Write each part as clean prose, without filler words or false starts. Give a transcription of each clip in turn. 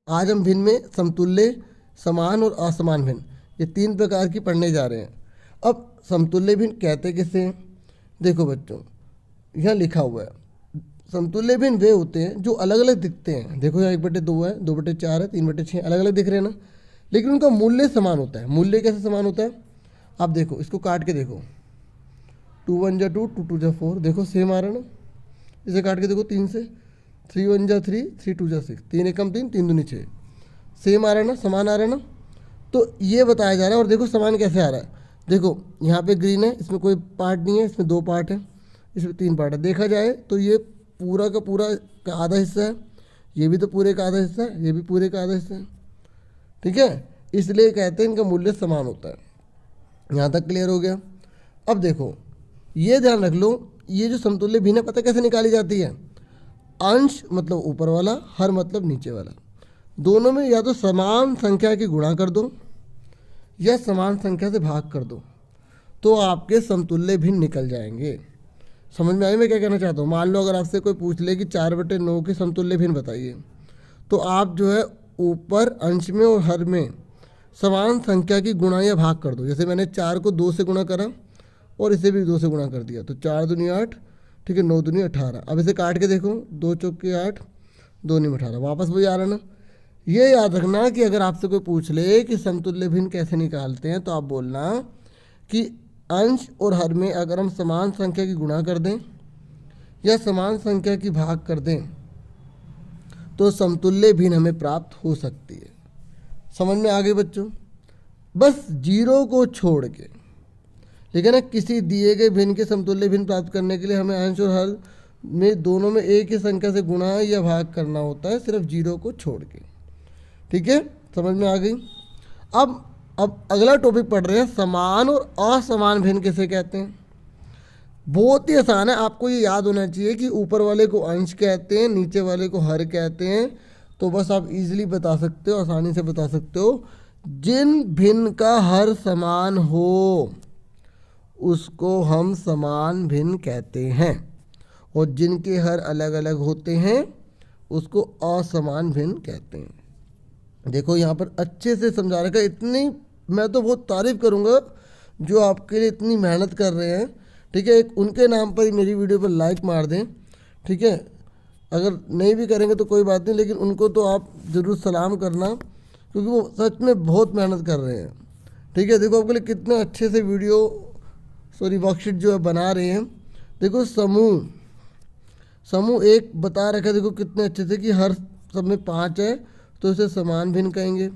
आज हम भिन्न में समतुल्य, समान और असमान भिन्न, ये 3 प्रकार की पढ़ने जा रहे हैं। अब समतुल्य भिन्न कहते किसे हैं? देखो बच्चों, यहाँ लिखा हुआ है समतुल्य भिन्न वे होते हैं जो अलग अलग दिखते हैं। देखो यहाँ 1/2 है, 2/4 है, 3/6 अलग अलग दिख रहे हैं ना, लेकिन उनका मूल्य समान होता है। मूल्य कैसे समान होता है? आप देखो, इसको काट के देखो, 2 1 जा 2, 2 2 जा 4, देखो सेम आ रहा है ना। इसे काट के देखो 3 से, 3 1 जा 3, 3 2 जा 6, 3 एकम 3, 3 दूनी 6, सेम आ रहा है ना, समान आ रहा है ना। तो ये बताया जा रहा है। और देखो समान कैसे आ रहा है, देखो यहाँ पे ग्रीन है, इसमें कोई पार्ट नहीं है, इसमें 2 पार्ट है, इसमें 3 पार्ट है। देखा जाए तो ये पूरा का पूरा का आधा हिस्सा है, ये भी तो पूरे का आधा हिस्सा है, ये भी पूरे का आधा हिस्सा है, ठीक है। इसलिए कहते हैं इनका मूल्य समान होता है। यहाँ तक क्लियर हो गया। अब देखो, ये ध्यान रख लो, ये जो समतुल्य भिन्न है पता कैसे निकाली जाती है? अंश मतलब ऊपर वाला, हर मतलब नीचे वाला, दोनों में या तो समान संख्या की गुणा कर दो या समान संख्या से भाग कर दो, तो आपके समतुल्य भिन्न निकल जाएंगे। समझ में आई मैं क्या कहना चाहता हूँ? मान लो अगर आपसे कोई पूछ ले कि 4/9 के समतुल्य भिन्न बताइए, तो आप जो है ऊपर अंश में और हर में समान संख्या की गुणा या भाग कर दो। जैसे मैंने 4 को 2 से गुणा करा और इसे भी 2 से गुणा कर दिया, तो 4 दूनी 8, ठीक है, 9 दूनी 18। अब इसे काट के देखो, 2 चौके 8, 2 नीम 18, वापस वही आ रहा ना। ये याद रखना कि अगर आपसे कोई पूछ ले कि समतुल्य भिन्न कैसे निकालते हैं, तो आप बोलना कि अंश और हर में अगर हम समान संख्या की गुणा कर दें या समान संख्या की भाग कर दें, तो समतुल्य भिन्न हमें प्राप्त हो सकती है। समझ में आ गई बच्चों? बस जीरो को छोड़ के, ठीक है ना, किसी दिए गए भिन्न के समतुल्य भिन्न प्राप्त करने के लिए हमें अंश और हर में दोनों में एक ही संख्या से गुणा या भाग करना होता है, सिर्फ जीरो को छोड़ के, ठीक है। समझ में आ गई? अब अगला टॉपिक पढ़ रहे हैं, समान और असमान भिन्न किसे कहते हैं। बहुत ही आसान है, आपको ये याद होना चाहिए कि ऊपर वाले को अंश कहते हैं, नीचे वाले को हर कहते हैं। तो बस आप इजीली बता सकते हो, आसानी से बता सकते हो, जिन भिन्न का हर समान हो उसको हम समान भिन्न कहते हैं, और जिनके हर अलग अलग होते हैं उसको असमान भिन्न कहते हैं। देखो यहाँ पर अच्छे से समझा रखा है। इतनी मैं तो बहुत तारीफ़ करूँगा जो आपके लिए इतनी मेहनत कर रहे हैं, ठीक है। एक उनके नाम पर ही मेरी वीडियो पर लाइक मार दें, ठीक है। अगर नहीं भी करेंगे तो कोई बात नहीं, लेकिन उनको तो आप ज़रूर सलाम करना, क्योंकि वो सच में बहुत मेहनत कर रहे हैं, ठीक है। देखो आपके लिए कितने अच्छे से वीडियो वर्कशीट जो है बना रहे हैं। देखो समूह एक बता रखा है, देखो कितने अच्छे से कि हर सब में 5 है तो इसे समान भिन्न कहेंगे,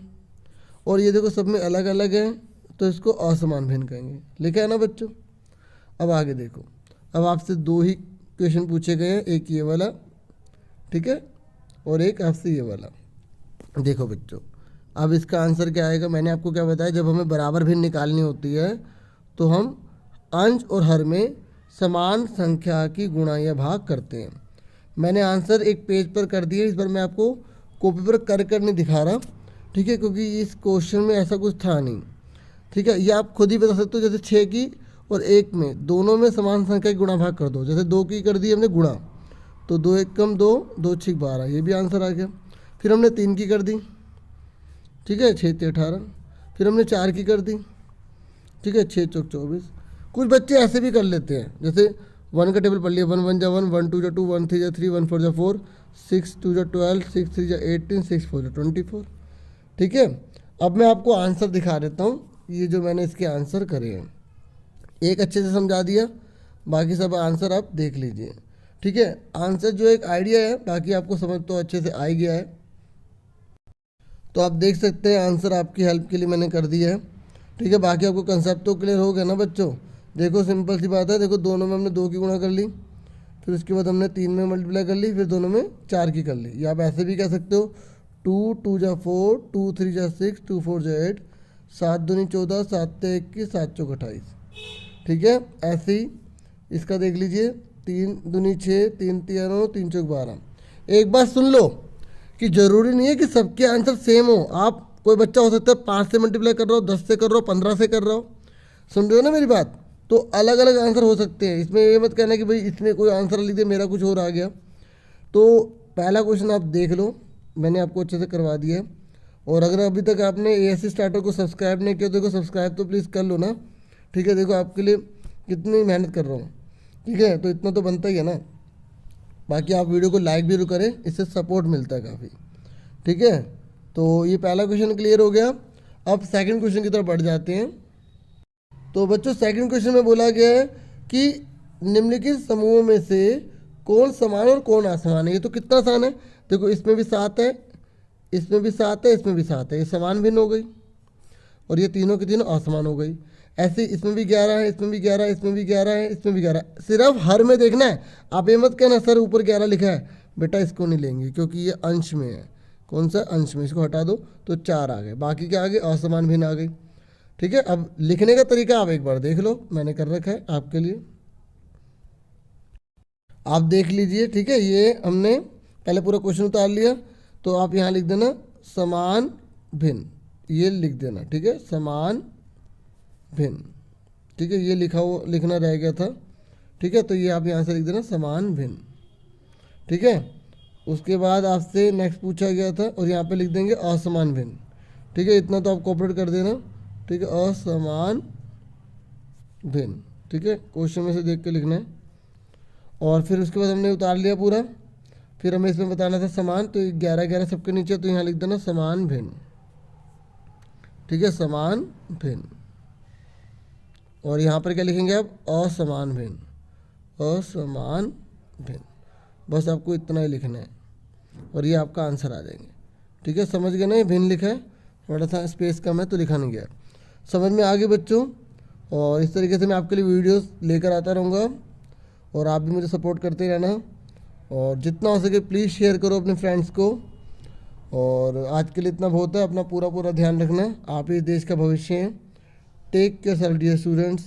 और ये देखो सब में अलग अलग है तो इसको असमान भिन्न कहेंगे। लिखा है ना बच्चों? अब आगे देखो, अब आपसे 2 ही क्वेश्चन पूछे गए हैं, एक ये वाला, ठीक है, और एक आपसे ये वाला। देखो बच्चों, अब इसका आंसर क्या आएगा? मैंने आपको क्या बताया, जब हमें बराबर भिन्न निकालनी होती है तो हम अंश और हर में समान संख्या की गुणा या भाग करते हैं। मैंने आंसर एक पेज पर कर दिया, इस बार मैं आपको कॉपी पर कर नहीं दिखा रहा, ठीक है, क्योंकि इस क्वेश्चन में ऐसा कुछ था नहीं, ठीक है। ये आप खुद ही बता सकते हो। जैसे 6 की और 1 में दोनों में समान संख्या की गुणा भाग कर दो। जैसे 2 की कर दी हमने गुणा, तो 2 एकम 2, 2 6 12, ये भी आंसर आ गया। फिर हमने 3 की कर दी, ठीक है, 6 3 18। फिर हमने 4 की कर दी, ठीक है, 6 चौक 24। कुछ बच्चे ऐसे भी कर लेते हैं, जैसे 1 का टेबल पढ़ लिया, 1 1 जा 1, 1 2 जा 2, 1 3 जा 3, 1 4 जा 4, 6 2 जा 12, 6 3 जा 18, 6 4 जा 24, ठीक है। अब मैं आपको आंसर दिखा देता हूँ, ये जो मैंने इसके आंसर करे हैं, एक अच्छे से समझा दिया, बाकी सब आंसर आप देख लीजिए, ठीक है। आंसर जो एक आइडिया है, बाकी आपको समझ तो अच्छे से आ ही गया है। तो आप देख सकते हैं आंसर आपकी हेल्प के लिए मैंने कर दिया है, ठीक है। बाकी आपको कंसेप्ट तो क्लियर हो गया ना बच्चों? देखो सिंपल सी बात है, देखो दोनों में हमने 2 की गुणा कर ली, फिर उसके बाद हमने 3 में मल्टीप्लाई कर ली, फिर दोनों में 4 की कर ली। या आप ऐसे भी कह सकते हो, 2 2 जा 4, 2 3 जा 6, 2 4 जा 8, 7 दूनी 14, 7 ते 21, 7 चौक 28, ठीक है। ऐसे ही इसका देख लीजिए, 3 दूनी 6, 3 3 9, 3 चौक 12। एक बात सुन लो कि ज़रूरी नहीं है कि सबके आंसर सेम हो। आप कोई बच्चा हो सकता है 5 से मल्टीप्लाई कर रहा हो, 10 से कर रहा हो, 15 से कर रहा हो, सुन रहे हो ना मेरी बात? तो अलग अलग आंसर हो सकते हैं। इसमें ये मत कहना कि भाई इसने कोई आंसर लिख दिया, मेरा कुछ और आ गया। तो पहला क्वेश्चन आप देख लो, मैंने आपको अच्छे से करवा दिया है। और अगर अभी तक आपने ASC स्टार्टर को सब्सक्राइब नहीं किया, देखो सब्सक्राइब तो प्लीज़ कर लो ना, ठीक है। देखो आपके लिए कितनी मेहनत कर रहा हूँ, ठीक है, तो इतना तो बनता ही है ना। बाकी आप वीडियो को लाइक भी करें, इससे सपोर्ट मिलता है काफ़ी, ठीक है। तो ये पहला क्वेश्चन क्लियर हो गया। अब सेकंड क्वेश्चन की तरफ बढ़ जाते हैं। तो बच्चों सेकंड क्वेश्चन में बोला गया है कि निम्नलिखित समूहों में से कौन समान और कौन असमान है। ये तो कितना आसान है, देखो इसमें भी 7 है, इसमें भी 7 है, इसमें भी 7 है, ये समान भिन्न हो गई, और ये तीनों की तीनों असमान हो गई। ऐसे इसमें भी 11 है, इसमें भी 11 है, इसमें भी 11 है, इसमें भी 11 है। सिर्फ हर में देखना है, आप ये मत कहना सर ऊपर 11 लिखा है, बेटा इसको नहीं लेंगे क्योंकि ये अंश में है। कौन सा अंश में, इसको हटा दो तो 4 आ गए, बाकी क्या आ गए, असमान भिन्न आ गई, ठीक है। अब लिखने का तरीका आप एक बार देख लो, मैंने कर रखा है आपके लिए, आप देख लीजिए, ठीक है। ये हमने पहले पूरा क्वेश्चन उतार लिया, तो आप यहाँ लिख देना समान भिन्न, ये लिख देना, ठीक है, समान भिन्न, ठीक है। ये लिखना रह गया था, ठीक है, तो ये आप यहाँ से लिख देना समान भिन्न, ठीक है। उसके बाद आपसे नेक्स्ट पूछा गया था, और यहाँ पे लिख देंगे असमान भिन्न, ठीक है। इतना तो आप कोऑपरेट कर देना, ठीक है, असमान भिन्न, ठीक है, क्वेश्चन में से देख के लिखना है। और फिर उसके बाद हमने उतार लिया पूरा, फिर हमें इसमें बताना था समान, तो 11 11 सबके नीचे, तो यहाँ लिख देना समान भिन्न, ठीक है, समान भिन्न। और यहाँ पर क्या लिखेंगे आप, असमान भिन्न, असमान भिन्न, बस आपको इतना ही लिखना है और ये आपका आंसर आ जाएंगे, ठीक है। समझ गए ना, ये भिन्न लिखा है, थोड़ा सा स्पेस कम है तो लिखा नहीं गया, समझ में आ गए बच्चों। और इस तरीके से मैं आपके लिए वीडियोस लेकर आता रहूँगा, और आप भी मुझे सपोर्ट करते रहना, और जितना हो सके प्लीज़ शेयर करो अपने फ्रेंड्स को। और आज के लिए इतना बहुत है, अपना पूरा ध्यान रखना, आप ही देश का भविष्य हैं। Take care dear students.